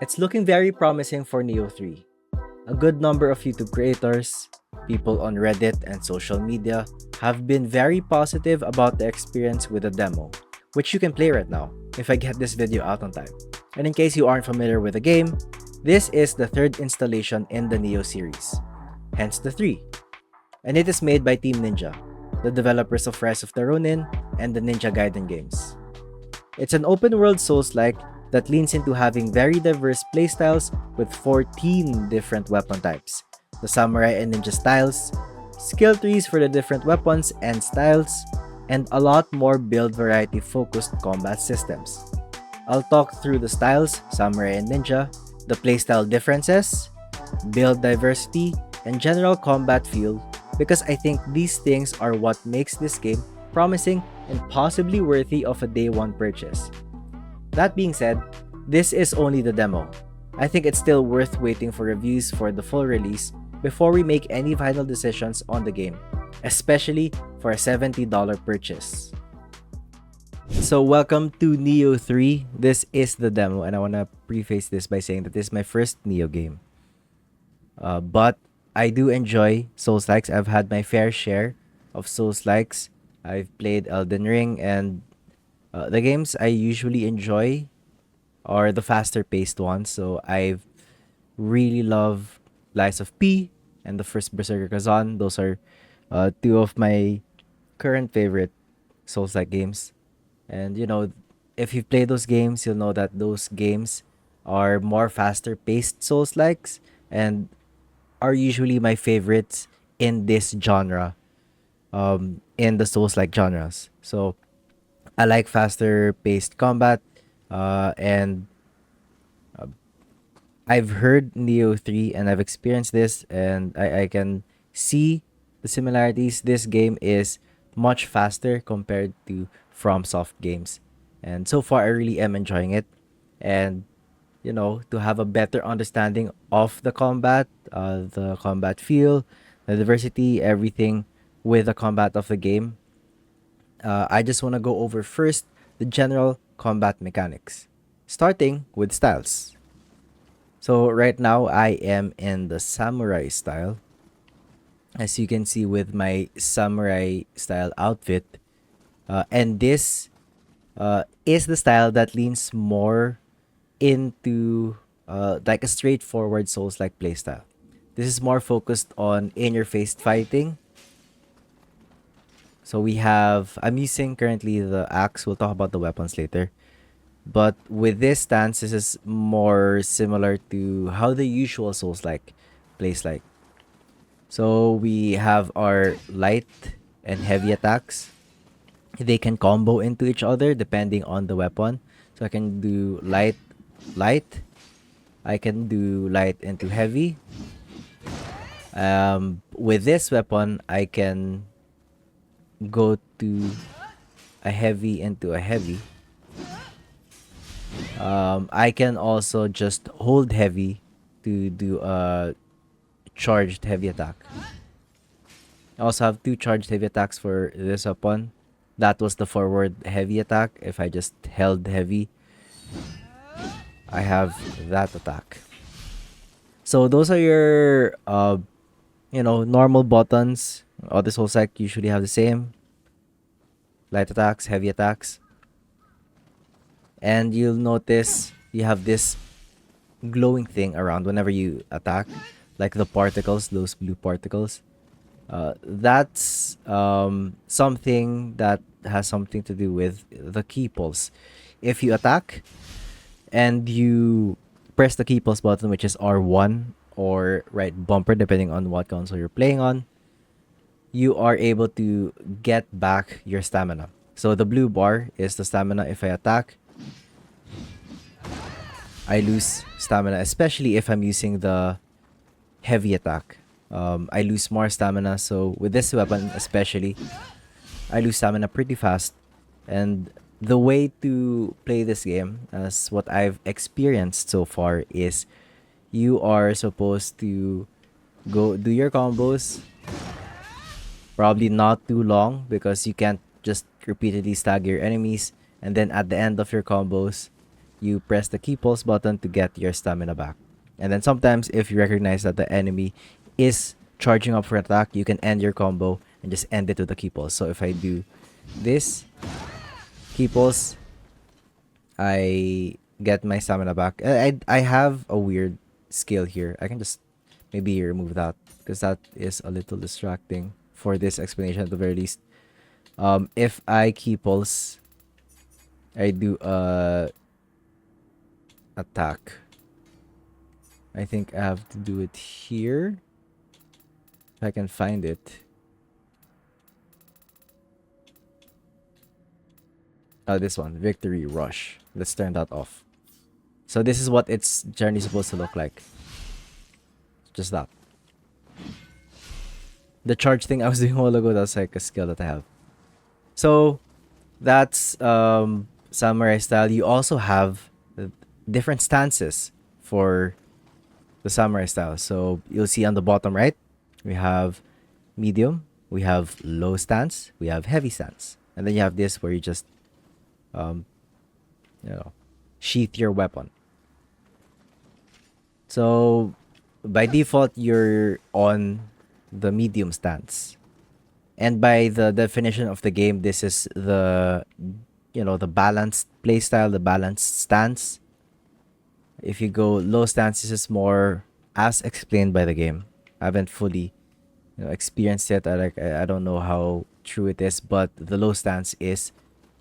It's looking very promising for Nioh 3. A good number of YouTube creators, people on Reddit and social media have been very positive about the experience with the demo, which you can play right now if I get this video out on time. And in case you aren't familiar with the game, this is the third installation in the Nioh series, hence the 3. And it is made by Team Ninja, the developers of Rise of the Ronin and the Ninja Gaiden games. It's an open world Souls-like that leans into having very diverse playstyles with 14 different weapon types, the samurai and ninja styles, skill trees for the different weapons and styles, and a lot more build variety focused combat systems. I'll talk through the styles, samurai and ninja, the playstyle differences, build diversity, and general combat feel because I think these things are what makes this game promising and possibly worthy of a day one purchase. That being said, this is only the demo. I think it's still worth waiting for reviews for the full release before we make any final decisions on the game, especially for a $70 purchase. So welcome to Nioh 3. This is the demo and I want to preface this by saying that this is my first Nioh game. But I do enjoy Soulslikes. I've had my fair share of Soulslikes. I've played Elden Ring and the games I usually enjoy are the faster paced ones. So I've really love Lies of P and the first Berserker Khazan. Those are two of my current favorite Souls-like games. And you know, if you've played those games, you'll know that those games are more faster paced Souls-likes and are usually my favorites in this genre, in the Souls-like genres. So I like faster paced combat, and I've heard Nioh 3 and I've experienced this, and I can see the similarities. This game is much faster compared to FromSoft games, and so far I really am enjoying it. And you know, to have a better understanding of the combat feel, the diversity, everything with the combat of the game, I just want to go over first the general combat mechanics, starting with styles. So right now I am in the samurai style. As you can see with my samurai style outfit, and this is the style that leans more into like a straightforward Souls-like playstyle. This is more focused on in-your-face fighting. So I'm using currently the axe. We'll talk about the weapons later. But with this stance, this is more similar to how the usual Souls-like plays like. So we have our light and heavy attacks. They can combo into each other depending on the weapon. So I can do light. I can do light into heavy. With this weapon, I can go to a heavy into a heavy. I can also just hold heavy to do a charged heavy attack. I also have two charged heavy attacks for this weapon. That was the forward heavy attack. If I just held heavy, I have that attack. So those are your normal buttons. Other Souls-like usually have the same. Light attacks, heavy attacks. And you'll notice you have this glowing thing around whenever you attack, like the particles, those blue particles. That's something that has something to do with the key pulse. If you attack and you press the key pulse button, which is R1 or right bumper, depending on what console you're playing on, you are able to get back your stamina. So the blue bar is the stamina. If I attack, I lose stamina, especially if I'm using the heavy attack. I lose more stamina, so with this weapon especially, I lose stamina pretty fast. And the way to play this game, as what I've experienced so far, is you are supposed to go do your combos, probably not too long because you can't just repeatedly stagger your enemies, and then at the end of your combos, you press the key pulse button to get your stamina back. And then sometimes if you recognize that the enemy is charging up for attack, you can end your combo and just end it with the key pulse. So if I do this, key pulse, I get my stamina back. I have a weird skill here. I can just maybe remove that because that is a little distracting for this explanation at the very least. If I key pulse, I do attack. I think I have to do it here. If I can find it. This one, Victory Rush. Let's turn that off. So this is what it's generally supposed to look like. Just that. The charge thing I was doing a while ago, that's like a skill that I have. So that's samurai style. You also have different stances for the samurai style. So you'll see on the bottom right, we have medium, we have low stance, we have heavy stance, and then you have this where you just sheath your weapon. So by default, you're on the medium stance, and by the definition of the game, this is the the balanced playstyle, the balanced stance. If you go low stance, this is more as explained by the game. I haven't fully experienced it. I don't know how true it is, but the low stance is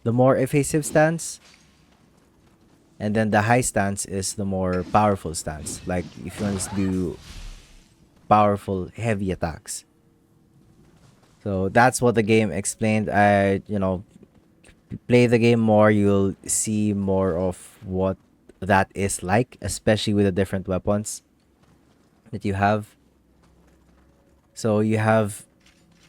the more evasive stance, and then the high stance is the more powerful stance. Like if you want to do powerful heavy attacks. So that's what the game explained. Play the game more, you'll see more of what that is like, especially with the different weapons that you have. So you have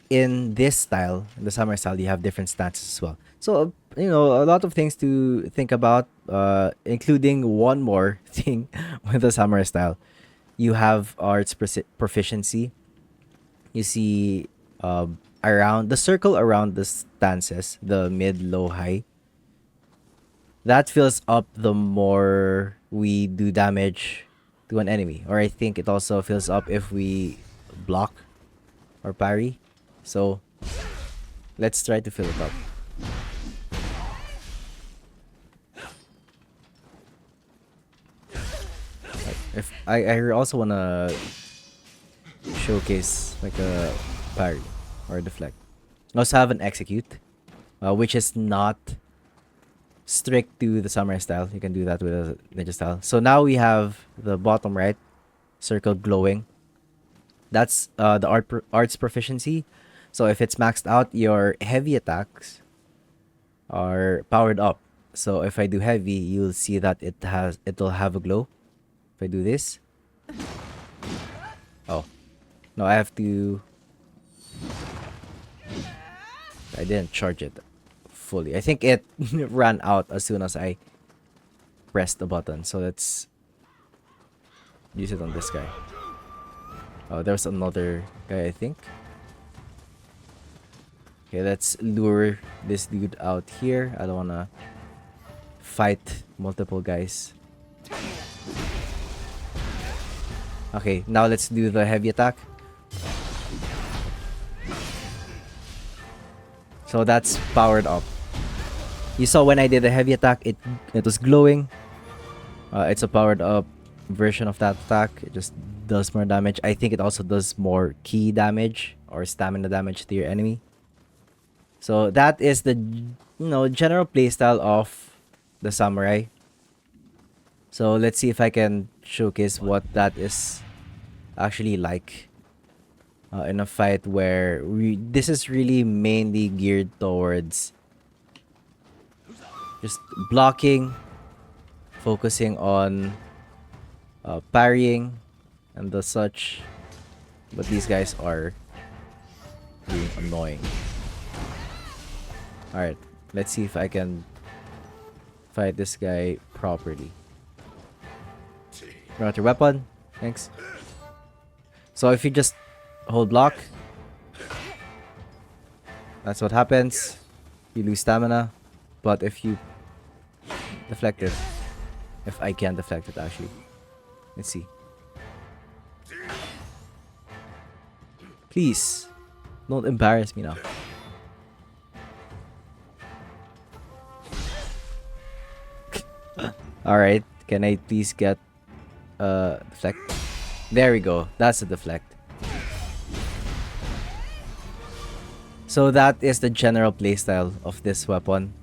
in this style, in the samurai style, you have different stances as well. So a lot of things to think about, including one more thing with the samurai style. You have arts proficiency. You see around the circle around the stances, the mid, low, high. That fills up the more we do damage to an enemy. Or I think it also fills up if we block or parry. So let's try to fill it up. If I also wanna showcase like a parry or deflect. I also have an execute, which is not strict to the samurai style. You can do that with a ninja style. So now we have the bottom right circle glowing. That's the arts proficiency. So if it's maxed out, your heavy attacks are powered up. So if I do heavy, you'll see that it'll have a glow. If I do this, oh no, I have to. I didn't charge it fully. I think it ran out as soon as I pressed the button. So let's use it on this guy. Oh, there's another guy, I think. Okay, let's lure this dude out here. I don't wanna fight multiple guys. Okay, now let's do the heavy attack. So that's powered up. You saw when I did the heavy attack, it was glowing. It's a powered up version of that attack. It just does more damage. I think it also does more ki damage or stamina damage to your enemy. So that is the general playstyle of the samurai. So let's see if I can showcase what that is actually like in a fight where this is really mainly geared towards just blocking, focusing on parrying and the such. But these guys are being annoying. Alright, let's see if I can fight this guy properly. Bring out your weapon. Thanks. So if you just hold block, that's what happens. You lose stamina. But if you deflect it, If I can deflect it, actually. Let's see. Please, don't embarrass me now. Alright, can I please get deflect? There we go. That's a deflect. So that is the general playstyle of this weapon.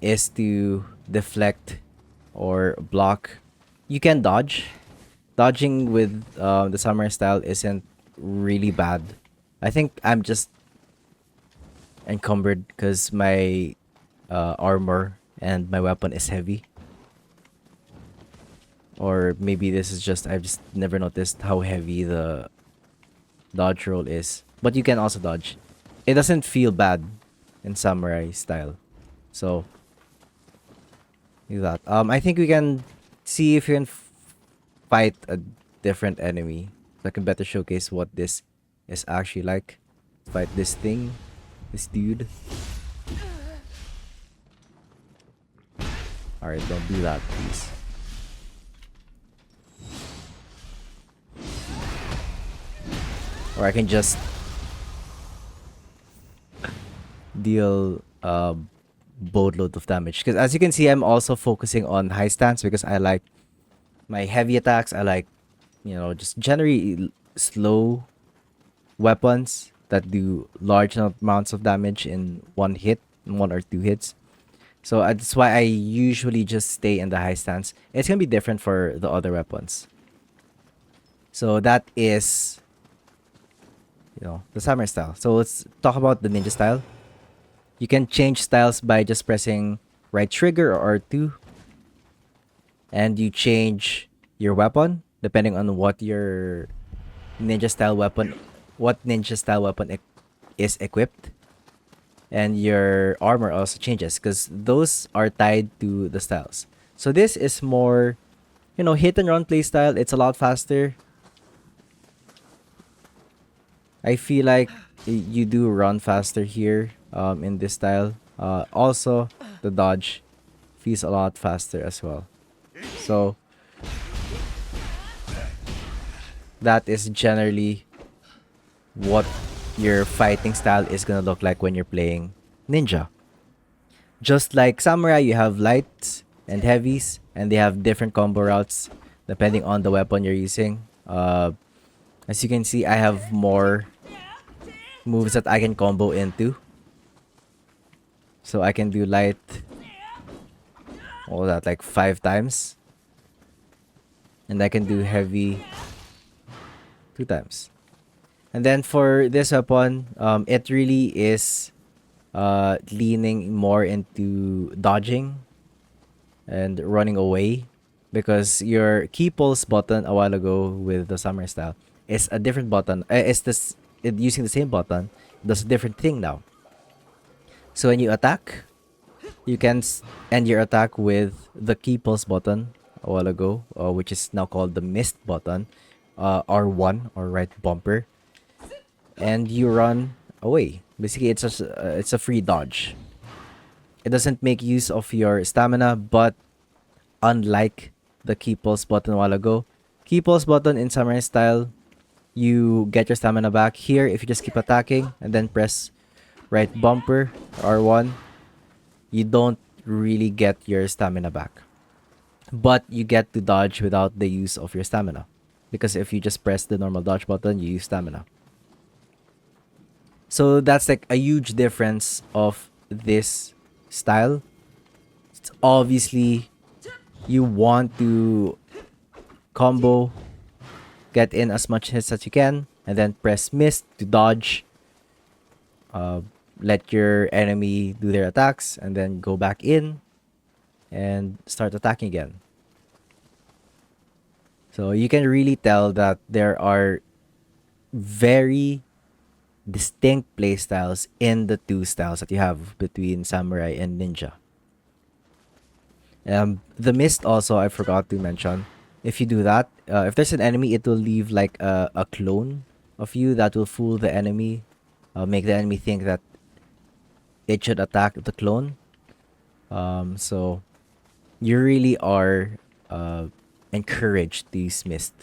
Is to deflect or block. You can dodge. Dodging with the samurai style isn't really bad. I think I'm just encumbered because my armor and my weapon is heavy. Or maybe this is just, I've just never noticed how heavy the dodge roll is. But you can also dodge. It doesn't feel bad in samurai style. So, do that. I think we can see if we can fight a different enemy. So I can better showcase what this is actually like. Fight this thing. This dude. Alright, don't do that, please. Or I can just deal boatload of damage. Because as you can see, I'm also focusing on high stance because I like my heavy attacks. I like, you know, just generally slow weapons that do large amounts of damage in one hit, one or two hits. So that's why I usually just stay in the high stance. It's gonna be different for the other weapons. So that is, you know, the samurai style. So let's talk about the ninja style. You can change styles by just pressing right trigger or R2. And you change your weapon depending on what your ninja style weapon is equipped. And your armor also changes because those are tied to the styles. So this is more, you know, hit and run play style. It's a lot faster. I feel like you do run faster here in this style. Also, the dodge feels a lot faster as well. So that is generally what your fighting style is gonna look like when you're playing ninja. Just like samurai, you have lights and heavies, and they have different combo routes depending on the weapon you're using. As you can see, I have more moves that I can combo into. So I can do light, all that, like 5 times. And I can do heavy 2 times. And then for this weapon, it really is leaning more into dodging and running away, because your key pulse button a while ago with the samurai style is a different button. Using the same button does a different thing now. So when you attack, you can end your attack with the key pulse button a while ago, which is now called the mist button, R1 or right bumper, and you run away. Basically, it's a free dodge. It doesn't make use of your stamina, but unlike the key pulse button a while ago, key pulse button in samurai style, you get your stamina back. Here, if you just keep attacking and then press right bumper R1, you don't really get your stamina back, but you get to dodge without the use of your stamina, because if you just press the normal dodge button, you use stamina. So that's like a huge difference of this style. It's obviously you want to combo, get in as much hits as you can, and then press mist to dodge. Let your enemy do their attacks, and then go back in and start attacking again. So you can really tell that there are very distinct playstyles in the two styles that you have between samurai and ninja. The mist also, I forgot to mention. If you do that, if there's an enemy, it will leave like a clone of you that will fool the enemy, make the enemy think that it should attack the clone. So you really are encouraged to use mist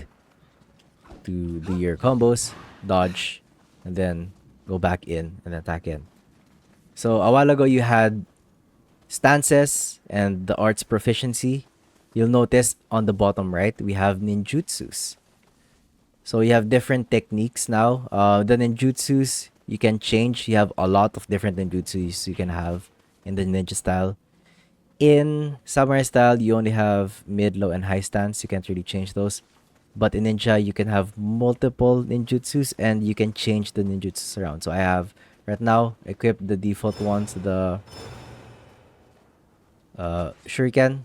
to do your combos, dodge, and then go back in and attack in. So a while ago you had stances and the arts proficiency. You'll notice on the bottom right we have ninjutsus. So you have different techniques now. The ninjutsus you can change. You have a lot of different ninjutsus you can have in the ninja style. In samurai style, you only have mid, low, and high stance. You can't really change those. But in ninja, you can have multiple ninjutsus and you can change the ninjutsus around. So I have right now equipped the default ones, the shuriken,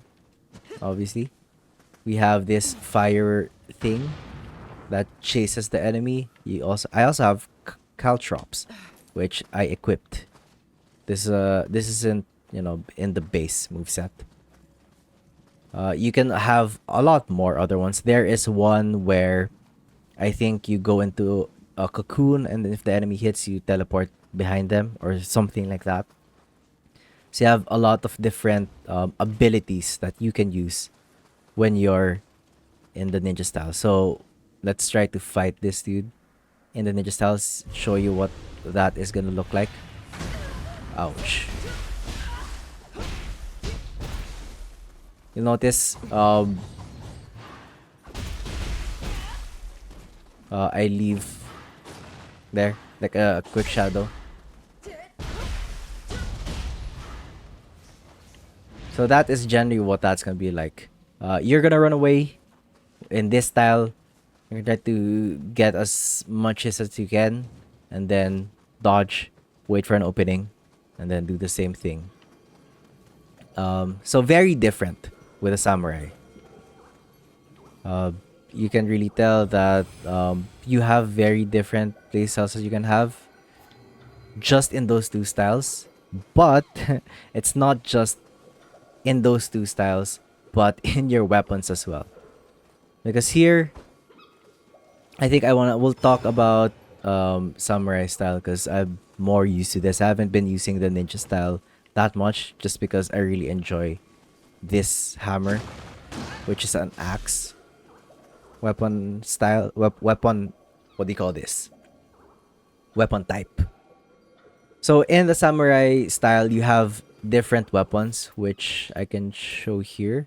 obviously. We have this fire thing that chases the enemy. I also have caltrops, which I equipped. This isn't, in the base moveset. You can have a lot more other ones. There is one where I think you go into a cocoon, and then if the enemy hits you, teleport behind them or something like that. So you have a lot of different abilities that you can use when you're in the ninja style. So let's try to fight this dude in the ninja styles. Show you what that is gonna look like. Ouch. You'll notice I leave there like a quick shadow. So that is generally what that's gonna be like. You're gonna run away in this style. You're gonna try to get as much as you can, and then dodge, wait for an opening, and then do the same thing. So very different with a samurai. You can really tell that you have very different playstyles that you can have just in those two styles. But it's not just in those two styles, but in your weapons as well. Because here, I think we'll talk about samurai style because I'm more used to this. I haven't been using the ninja style that much just because I really enjoy this hammer, which is an axe weapon style. Weapon, what do you call this? Weapon type. So in the samurai style, you have different weapons, which I can show here.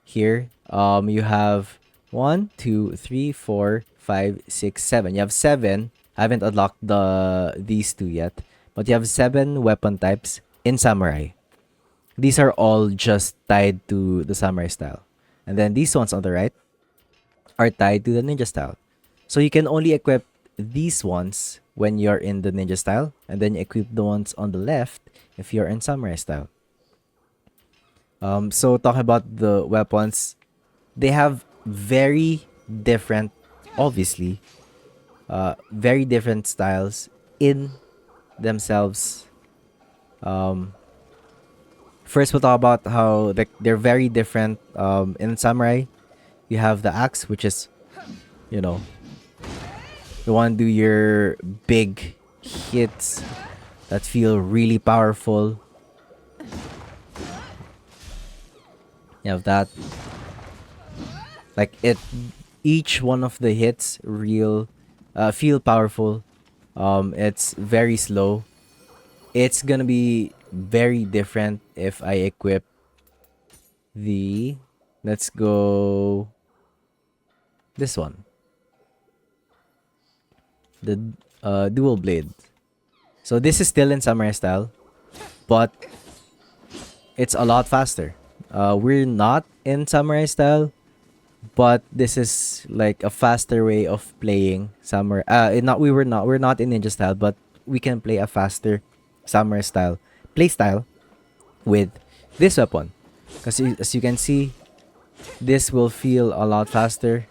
Here, you have 1, 2, 3, 4, 5, 6, 7. You have 7. I haven't unlocked these two yet, but you have 7 weapon types in samurai. These are all just tied to the samurai style, and then these ones on the right are tied to the ninja style. So you can only equip these ones when you're in the ninja style, and then you equip the ones on the left if you're in samurai style. So talking about the weapons, they have very different, obviously, very different styles in themselves. First, we'll talk about how they're very different. In samurai, you have the axe, which is, you know, you want to do your big hits that feel really powerful. You have that. Like each one of the hits feel powerful. It's very slow. It's gonna be very different if I equip the, let's go, this one, the dual blade. So this is still in samurai style, but it's a lot faster. We're not in samurai style, but this is like a faster way of playing samurai. We're not in ninja style, but we can play a faster samurai style play style with this weapon. Because as you can see, this will feel a lot faster.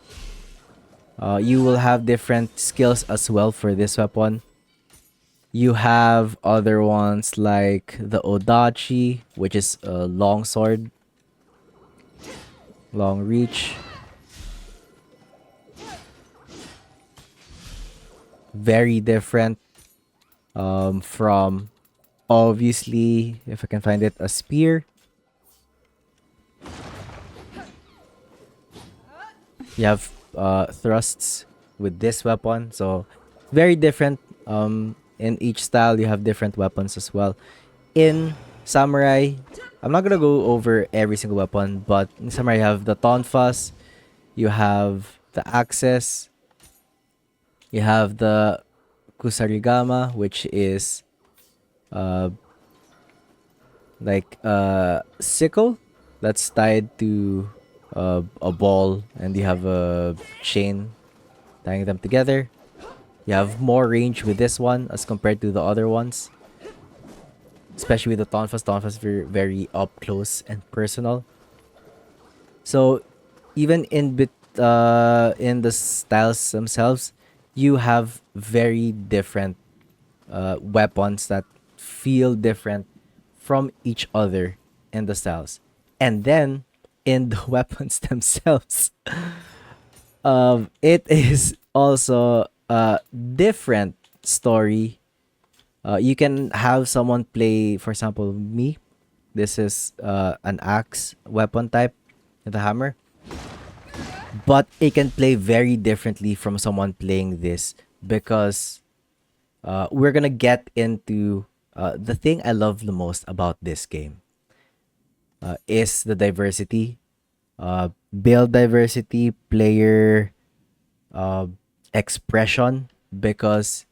You will have different skills as well for this weapon. You have other ones like the Odachi, which is a long sword, long reach. Very different from, obviously, if I can find it, a spear. You have thrusts with this weapon, so very different. In each style, you have different weapons as well. In Samurai, I'm not gonna go over every single weapon, but in Samurai, you have the Tonfas, you have the Axes, you have the Kusarigama, which is uh, like a sickle that's tied to a ball, and you have a chain tying them together. You have more range with this one as compared to the other ones, especially with the Tonfas. Tonfas very very up close and personal. So even in the styles themselves, you have very different weapons that feel different from each other in the styles. And then in the weapons themselves, it is also a different story. You can have someone play, for example, me. This is an axe weapon type, the hammer. But it can play very differently from someone playing this because we're gonna get into the thing I love the most about this game is the diversity, build diversity, player uh, expression. Because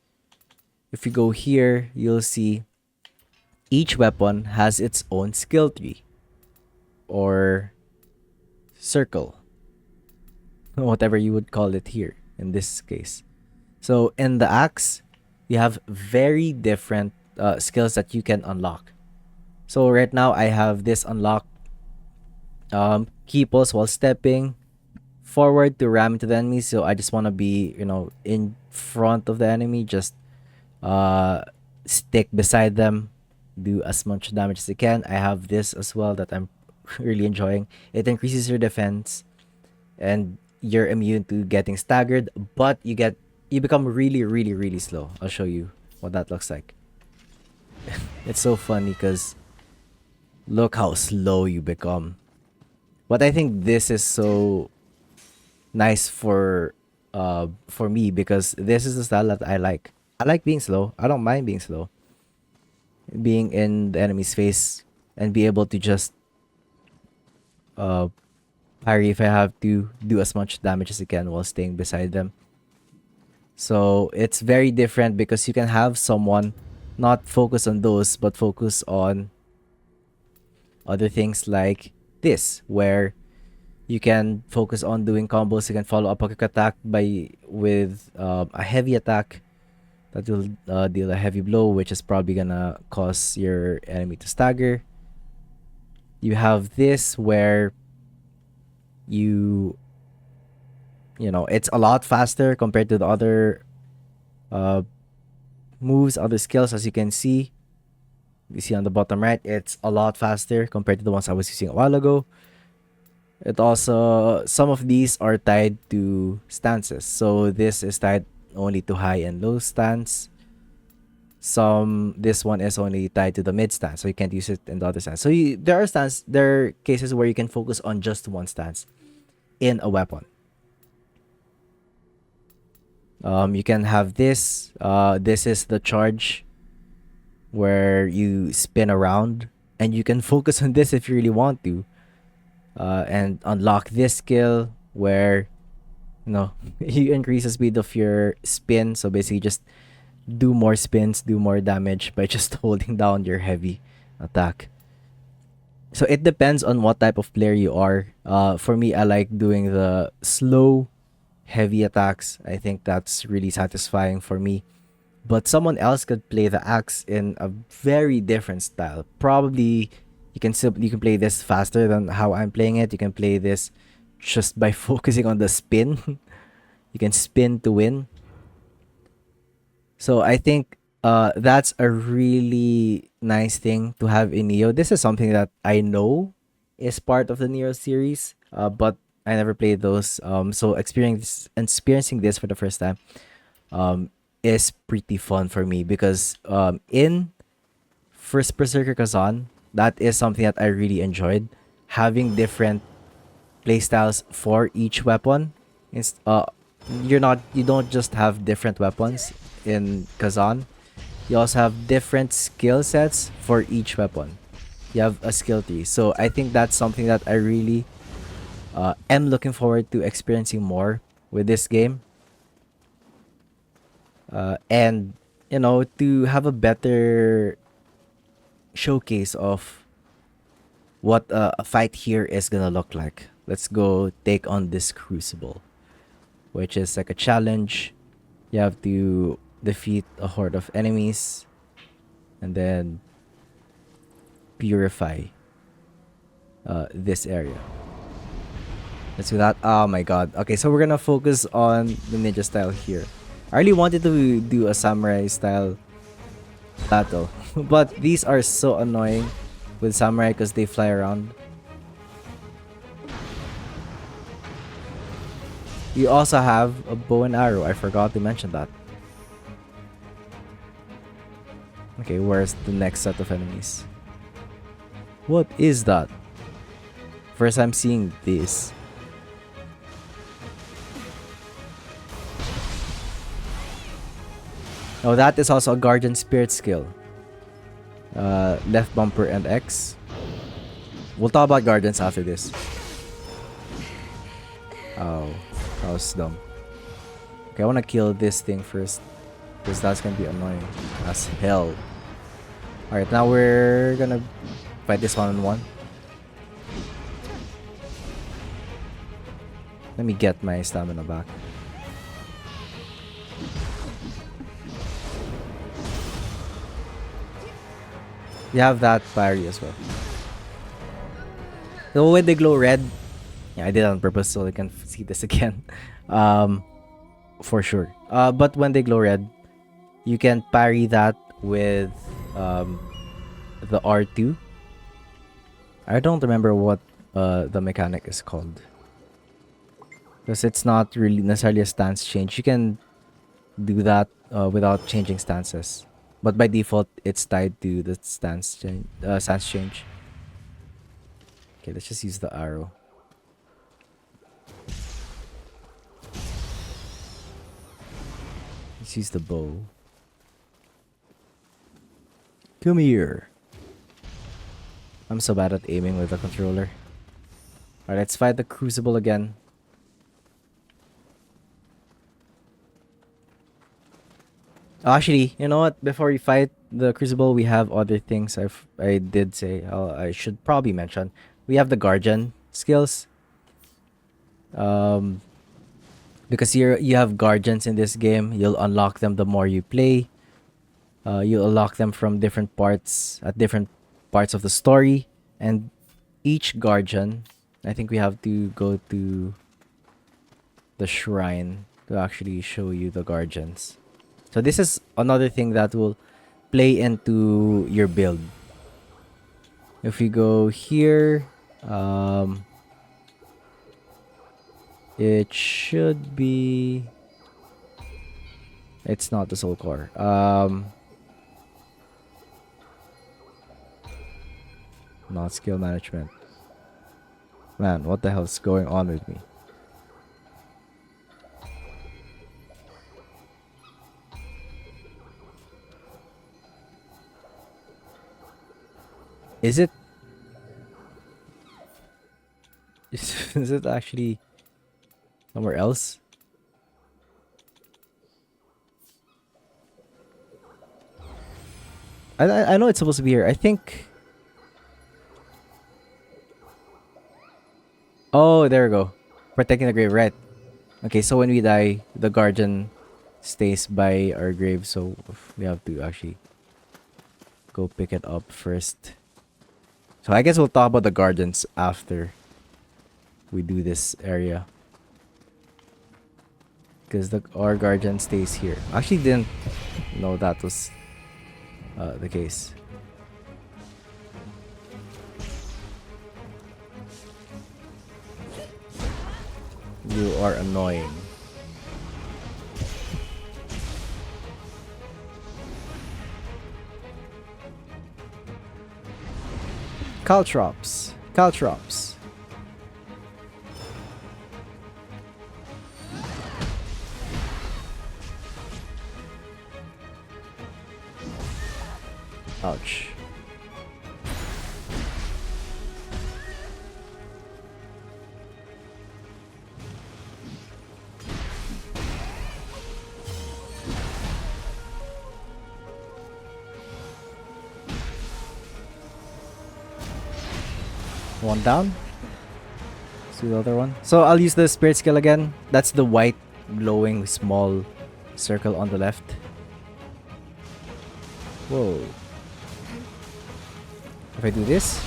if you go here, you'll see each weapon has its own skill tree or circle, whatever you would call it here in this case. So in the axe, you have very different skills that you can unlock. So right now I have this unlocked, key pulse while stepping forward to ram into the enemy. So I just want to be, in front of the enemy, just uh, stick beside them, do as much damage as I can. I have this as well that I'm really enjoying. It increases your defense and you're immune to getting staggered, but you become really, really, really slow. I'll show you what that looks like. It's so funny because look how slow you become. But I think this is so nice for me because this is the style that I like. I like being slow. I don't mind being slow. Being in the enemy's face and be able to just uh parry if I have to, do as much damage as I can while staying beside them. So it's very different because you can have someone not focus on those but focus on other things like this, where you can focus on doing combos. You can follow up a quick attack with a heavy attack that will deal a heavy blow, which is probably gonna cause your enemy to stagger. You have this where you it's a lot faster compared to the other uh, moves, other skills. As you can see, you see on the bottom right, it's a lot faster compared to the ones I was using a while ago. It also, some of these are tied to stances. So this is tied only to high and low stance. This one is only tied to the mid stance, so you can't use it in the other stance. So there are cases where you can focus on just one stance in a weapon. You can have this. This is the charge, where you spin around, and you can focus on this if you really want to, and unlock this skill where you increase the speed of your spin. So basically, just do more spins, do more damage by just holding down your heavy attack. So it depends on what type of player you are. For me, I like doing the slow, heavy attacks. I think that's really satisfying for me. But someone else could play the axe in a very different style. Probably you can play this faster than how I'm playing it. You can play this just by focusing on the spin. You can spin to win. So I think that's a really nice thing to have in Nioh. This is something that I know is part of the Nioh series, but I never played those. So experiencing this for the first time is pretty fun for me because in first Berserker Khazan, that is something that I really enjoyed. Having different playstyles for each weapon Inst- you don't just have different weapons in Khazan. You also have different skill sets for each weapon. You have a skill tree. So I think that's something that I really am looking forward to experiencing more with this game. And to have a better showcase of what a fight here is gonna look like. Let's go take on this crucible, which is like a challenge. You have to defeat a horde of enemies and then purify this area. Let's do that. Oh my god. Okay, so we're gonna focus on the ninja style here. I really wanted to do a samurai style battle, but these are so annoying with samurai because they fly around. You also have a bow and arrow. I forgot to mention that. Okay, where's the next set of enemies? What is that? First time seeing this. Oh, that is also a Guardian Spirit skill. Left bumper and X. We'll talk about Guardians after this. Oh, that was dumb. Okay, I want to kill this thing first, because that's going to be annoying as hell. Alright, now we're gonna fight this one-on-one. Let me get my stamina back. You have that parry as well. So when they glow red, yeah, I did it on purpose so I can see this again. For sure. But when they glow red, you can parry that with the R2. I don't remember what the mechanic is called, because it's not really necessarily a stance change. You can do that without changing stances, but by default it's tied to the stance change. Okay, let's just use the arrow. Let's use the bow. Come here. I'm so bad at aiming with the controller. Alright, let's fight the crucible again. Actually, you know what? Before we fight the crucible, we have other things I did say I should probably mention. We have the guardian skills. Because you have guardians in this game, you'll unlock them the more you play. You'll unlock them from different parts at different parts of the story, and each guardian, I think we have to go to the shrine to actually show you the guardians. So this is another thing that will play into your build. If we go here, it should be... It's not the soul core. Not skill management. Man, what the hell's going on with me? Is it... Is it actually somewhere else? I know it's supposed to be here. I think... Oh, there we go. Protecting the grave, right. Okay, so when we die, the guardian stays by our grave, so we have to actually go pick it up first. So I guess we'll talk about the guardians after we do this area, because our guardian stays here. I actually didn't know that was the case. You are annoying. Caltrops. Caltrops. Ouch. One down. Let's do the other one. So I'll use the spirit skill again. That's the white glowing small circle on the left. Whoa. If I do this,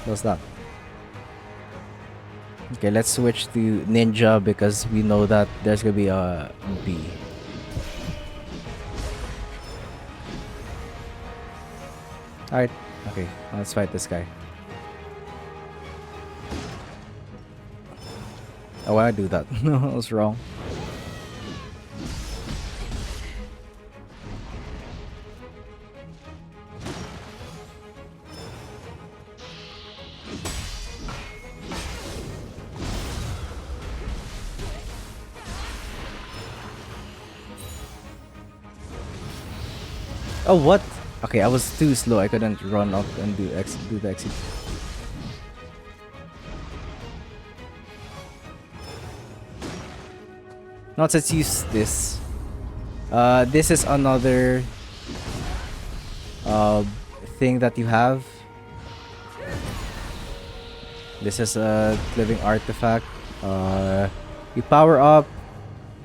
what's that? Okay, let's switch to ninja because we know that there's gonna be a B. Alright, okay, let's fight this guy. Oh, why I do that? No, I was wrong. Oh, what? Okay, I was too slow. I couldn't run up and do the exit. Now let's use this. This is another thing that you have. This is a living artifact. You power up,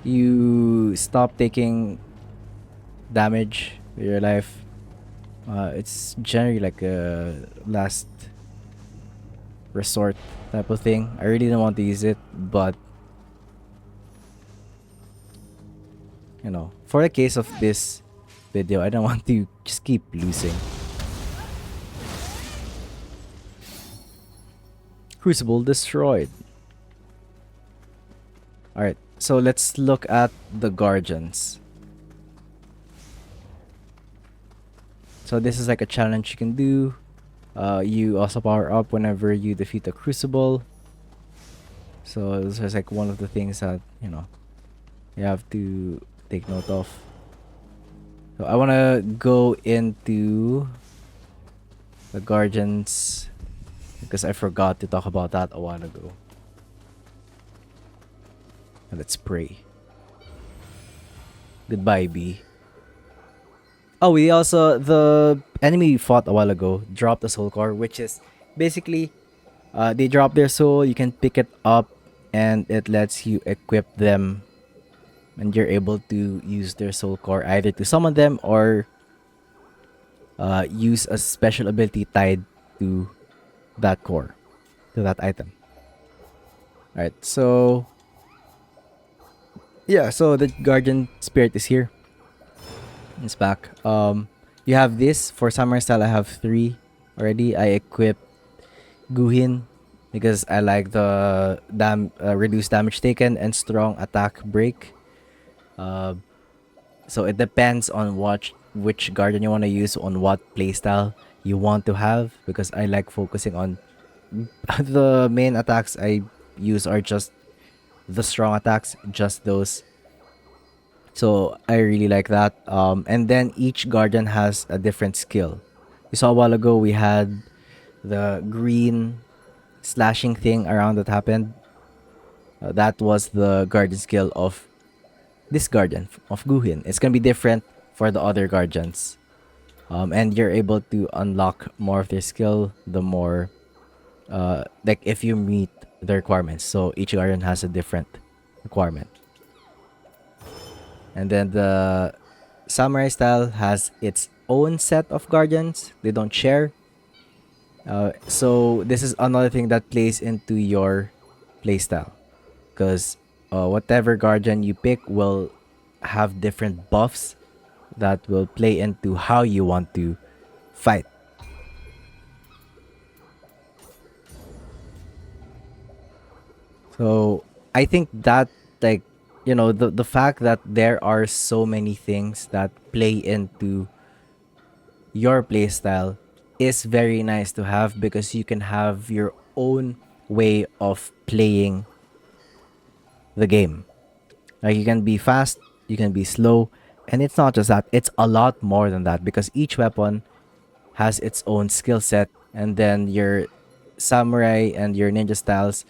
you stop taking damage with your life. It's generally like a last resort type of thing. I really don't want to use it, but you know, for the case of this video, I don't want to just keep losing. Crucible destroyed. Alright, so let's look at the Guardians. So this is like a challenge you can do. You also power up whenever you defeat a Crucible. So this is like one of the things that, you know, you have to take note of. So I want to go into the Guardians because I forgot to talk about that a while ago. And let's pray. Goodbye, B. Oh, we also, the enemy we fought a while ago dropped a soul core, which is basically they drop their soul, you can pick it up and it lets you equip them, and you're able to use their soul core either to summon them or use a special ability tied to that core, to that item. Alright, so yeah, so the Guardian Spirit is here. It's back. You have this for Samurai style. I have 3 already. I equipped Guhin because I like the reduced damage taken and strong attack break. So it depends on which Guardian you want to use, on what playstyle you want to have, because I like focusing on the main attacks I use are just the strong attacks, just those. So I really like that. And then each Guardian has a different skill. You saw a while ago we had the green slashing thing around that happened. That was the Guardian skill of this Guardian, of Guhin. It's gonna be different for the other Guardians. And you're able to unlock more of their skill the more, like if you meet the requirements. So each Guardian has a different requirement. And then the Samurai style has its own set of Guardians. They don't share. So this is another thing that plays into your playstyle. Because whatever Guardian you pick will have different buffs that will play into how you want to fight. So I think that, like, you know, the fact that there are so many things that play into your playstyle is very nice to have, because you can have your own way of playing the game. Like, you can be fast, you can be slow, And it's not just that, it's a lot more than that because each weapon has its own skill set, and then your samurai and your ninja styles,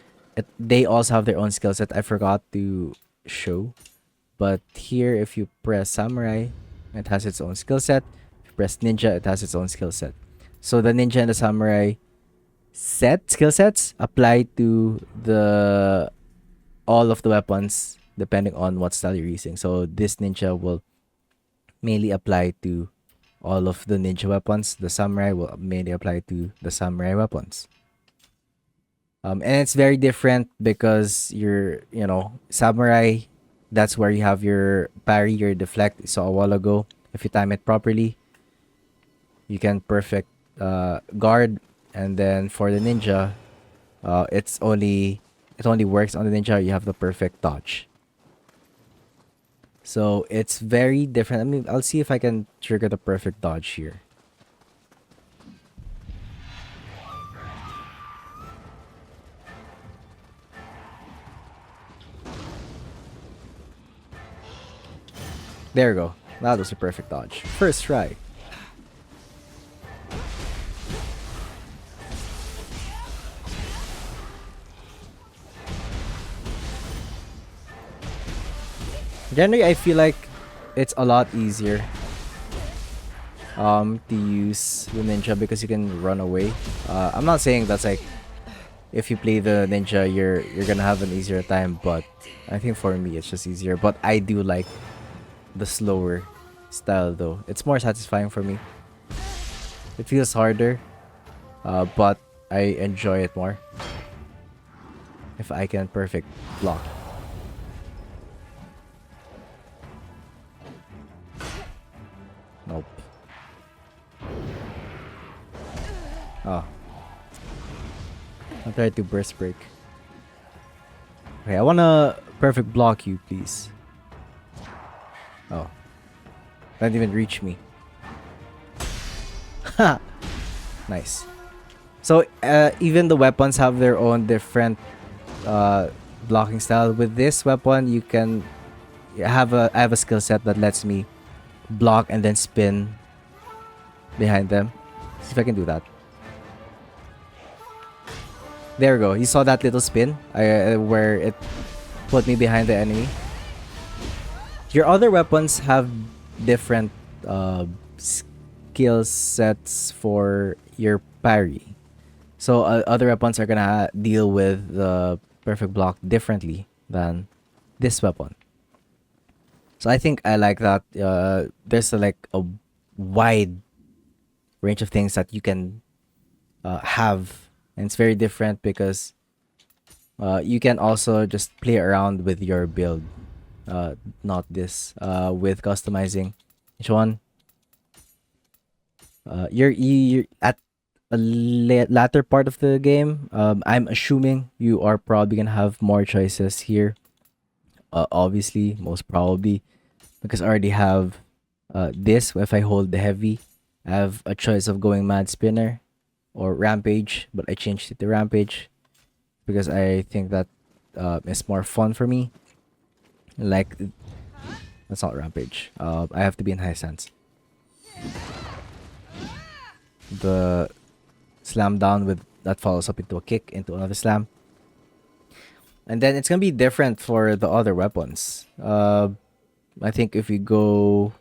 they also have their own skill set. I forgot to show, but here if you press samurai, it has its own skill set. If you press ninja, it has its own skill set. So the ninja and the samurai skill sets apply to the all of the weapons depending on what style you're using. So this ninja will mainly apply to all of the ninja weapons. The samurai will mainly apply to the samurai weapons. And it's very different because samurai, that's where you have your parry, your deflect. You saw a while ago. If you time it properly, you can perfect guard. And then for the ninja, it only works on the ninja. You have the perfect dodge. So it's very different. I mean, I'll see if I can trigger the perfect dodge here. There we go. That was a perfect dodge. First try. Generally, I feel like it's a lot easier to use the ninja because you can run away. I'm not saying that's like if you play the ninja you're gonna have an easier time, but I think for me it's just easier. But I do like the slower style though. It's more satisfying for me. It feels harder, but I enjoy it more if I can perfect block. Nope. Oh. I'll try to burst break. Okay, I wanna perfect block you, please. Oh. Don't even reach me. Ha! Nice. So, even the weapons have their own different blocking style. With this weapon, you can I have a skill set that lets me block and then spin behind them. See if I can do that. There we go. You saw that little spin where it put me behind the enemy. Your other weapons have different skill sets for your parry. So other weapons are gonna deal with the perfect block differently than this weapon. So I think I like that. There's like a wide range of things that you can have, and it's very different because you can also just play around with your build. Not this. With customizing each one. You're at a latter part of the game. I'm assuming you are probably gonna have more choices here. Obviously, most probably, because I already have this. If I hold the heavy, I have a choice of going mad spinner or rampage, but I changed it to rampage because I think that is more fun for me. Like, that's not rampage. I have to be in high sense. The slam down with that follows up into a kick into another slam. And then it's gonna be different for the other weapons. I think if we go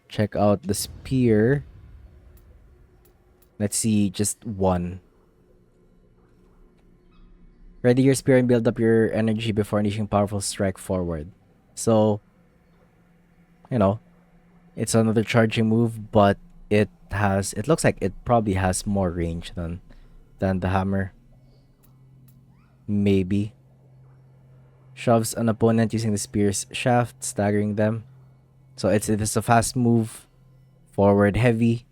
check out the spear, let's see just one. Ready your spear and build up your energy before unleashing powerful strike forward. So, it's another charging move, but it looks like it probably has more range than the hammer. Maybe. Shoves an opponent using the spear's shaft, staggering them. So it is a fast move, forward heavy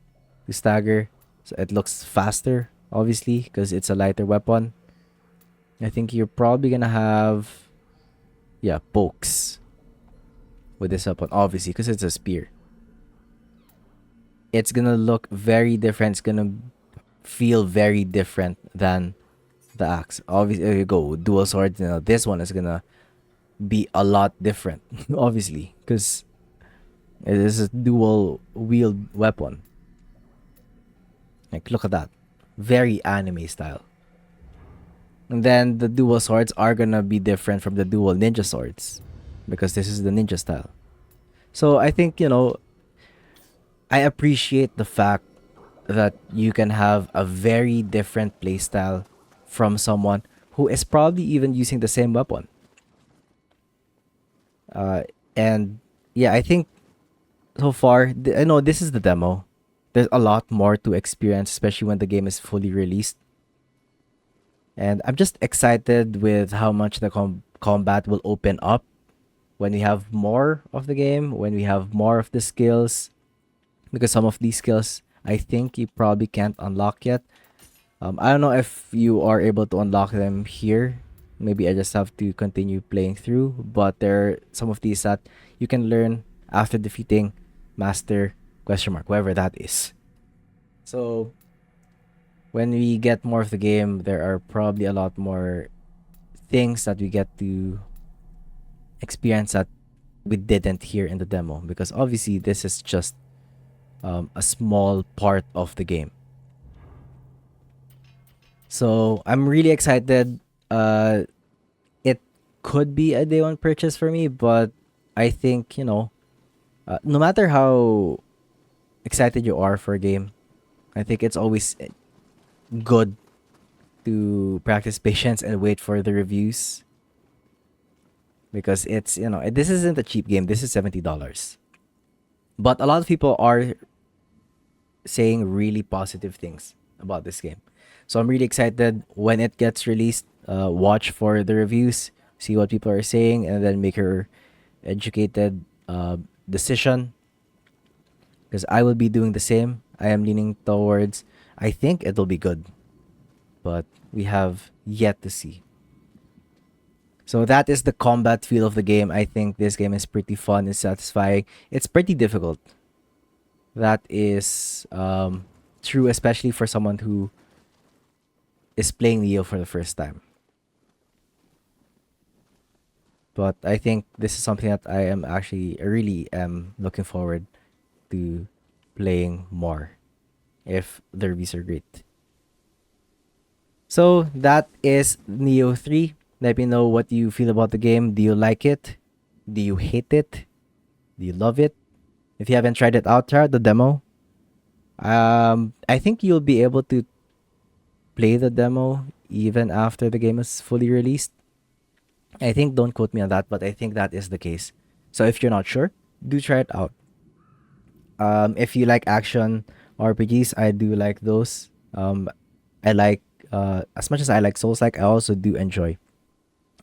to stagger. So it looks faster, obviously, because it's a lighter weapon. I think you're probably gonna have, pokes with this weapon, obviously, because it's a spear. It's gonna look very different. It's gonna feel very different than the axe. Obviously, there you go, dual sword. This one is gonna be a lot different, obviously, because It is a dual wield weapon. Like, look at that. Very anime style. And then the dual swords are gonna be different from the dual ninja swords because this is the ninja style. So I think, I appreciate the fact that you can have a very different playstyle from someone who is probably even using the same weapon. And yeah, I think so far, I know this is the demo. There's a lot more to experience, especially when the game is fully released. And I'm just excited with how much the combat will open up when we have more of the game, when we have more of the skills. Because some of these skills, I think you probably can't unlock yet. I don't know if you are able to unlock them here. Maybe I just have to continue playing through. But there are some of these that you can learn after defeating Master question mark, whoever that is. So when we get more of the game, there are probably a lot more things that we get to experience that we didn't hear in the demo, because obviously this is just a small part of the game. So I'm really excited. It could be a day one purchase for me, but I think, no matter how excited you are for a game, I think it's always good to practice patience and wait for the reviews, because it's, this isn't a cheap game. This is $70. But a lot of people are saying really positive things about this game. So I'm really excited when it gets released. Watch for the reviews, see what people are saying, and then make your educated decision. Because I will be doing the same. I am leaning towards, I think it'll be good. But we have yet to see. So that is the combat feel of the game. I think this game is pretty fun. It's satisfying. It's pretty difficult. That is true, especially for someone who is playing Nioh for the first time. But I think this is something that I am actually really am looking forward to playing more if the reviews are great. So that is Nioh 3. Let me know what you feel about the game. Do you like it? Do you hate it? Do you love it? If you haven't tried it out, try out the demo. I think you'll be able to play the demo even after the game is fully released. I think, don't quote me on that, but I think that is the case. So if you're not sure, do try it out. If you like action RPGs, I do like those. I like, as much as I like Soulslike, I also do enjoy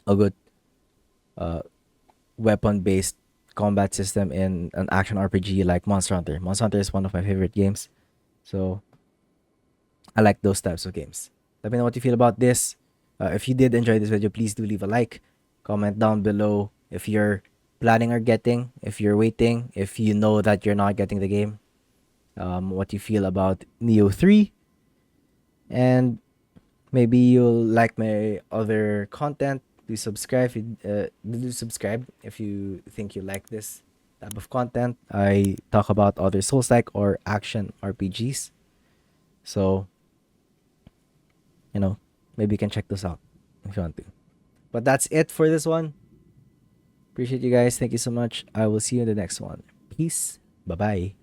a good weapon-based combat system in an action RPG like Monster Hunter. Monster Hunter is one of my favorite games, so I like those types of games. Let me know what you feel about this. If you did enjoy this video, please do leave a like. Comment down below if you're planning or getting, if you're waiting, if you know that you're not getting the game, what you feel about Nioh 3, and maybe you'll like my other content. Do subscribe. Do subscribe if you think you like this type of content. I talk about other Souls-like or action RPGs. So, maybe you can check those out if you want to. But that's it for this one. Appreciate you guys. Thank you so much. I will see you in the next one. Peace. Bye bye.